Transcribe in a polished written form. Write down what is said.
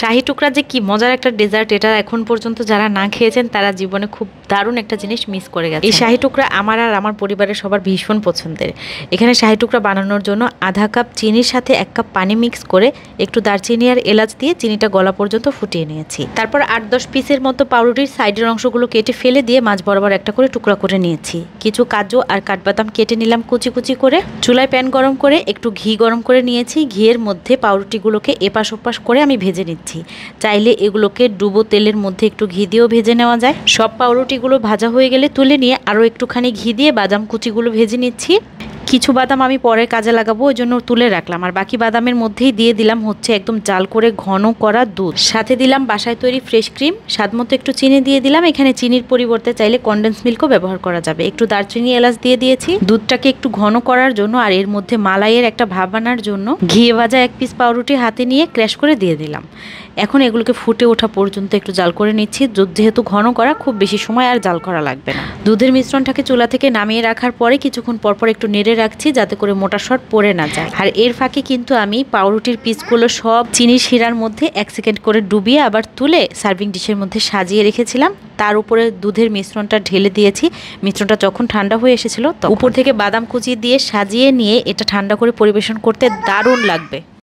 শাহি টুকরা যে কি মজার একটা ডেজার্ট, এটা এখন পর্যন্ত যারা না খেয়েছেন তারা জীবনে খুব দারুণ একটা জিনিস মিস করে গেছে। এই শাহি টুকরা আমার আর আমার পরিবারের সবার ভীষণ পছন্দের। এখানে শাহি টুকরা বানানোর জন্য আধা কাপ চিনির সাথে 1 কাপ পানি মিক্স করে একটু দারচিনি আর এলাচ দিয়ে চিনিটা গলা পর্যন্ত ফুটিয়ে নিয়েছি। তারপর 8-10 পিসের মতো পাউরুটির সাইডের অংশগুলো কেটে ফেলে দিয়ে মাঝ বরাবর একটা করে টুকরা করে নিয়েছি। কিছু কাজু আর কাঠবাদাম কেটে নিলাম কুচি কুচি করে। চুলায় প্যান গরম করে একটু ঘি গরম করে নিয়েছি। ঘিয়ের মধ্যে পাউরুটিগুলোকে এপাশ ওপাশ করে আমি ভেজে নিচ্ছি। চাইলে এগুলোকে ডুবো তেলের মধ্যে একটু ঘি দিয়েও ভেজে নেওয়া যায়। সব পাউরুটিগুলো ভাজা হয়ে গেলে তুলে নিয়ে আরও একটুখানি ঘি দিয়ে বাদাম কুচিগুলো ভেজে নিচ্ছি। কিছু বাদাম আমি পরে কাজে লাগাবো, ওই জন্য তুলে রাখলাম। আর বাকি বাদামের মধ্যেই দিয়ে দিলাম হচ্ছে একদম জাল করে ঘন করা দুধ, সাথে দিলাম বাসায় তৈরি ফ্রেশ ক্রিম, স্বাদ মতো একটু চিনি দিয়ে দিলাম। এখানে চিনির পরিবর্তে চাইলে কনডেন্স মিল্কও ব্যবহার করা যাবে। একটু দারচিনি এলাচ দিয়ে দিয়েছি দুধটাকে একটু ঘন করার জন্য। আর এর মধ্যে মালাইয়ের একটা ভাব আনার জন্য ঘিয়ে ভাজা 1 পিস পাউরুটি হাতে নিয়ে ক্র্যাশ করে দিয়ে দিলাম। এখন এগুলোকে ফুটে ওঠা পর্যন্ত একটু জাল করে নিচ্ছি। দুধ যেহেতু ঘন করা, খুব বেশি সময় আর জাল করা লাগবে না। দুধের মিশ্রণটাকে চুলা থেকে নামিয়ে রাখার পরে কিছুক্ষণ পরপর একটু নেড়ে রাখছি যাতে করে মোটা শর্ট পড়ে না যায়। আর এর ফাঁকে কিন্তু আমি পাউরুটির পিসগুলো সব চিনির শিরার মধ্যে 1 সেকেন্ড করে ডুবিয়ে আবার তুলে সার্ভিং ডিশের মধ্যে সাজিয়ে রেখেছিলাম। তার উপরে দুধের মিশ্রণটা ঢেলে দিয়েছি। মিশ্রণটা যখন ঠান্ডা হয়ে এসেছিল উপর থেকে বাদাম কুচি দিয়ে সাজিয়ে নিয়ে এটা ঠান্ডা করে পরিবেশন করতে দারুণ লাগবে।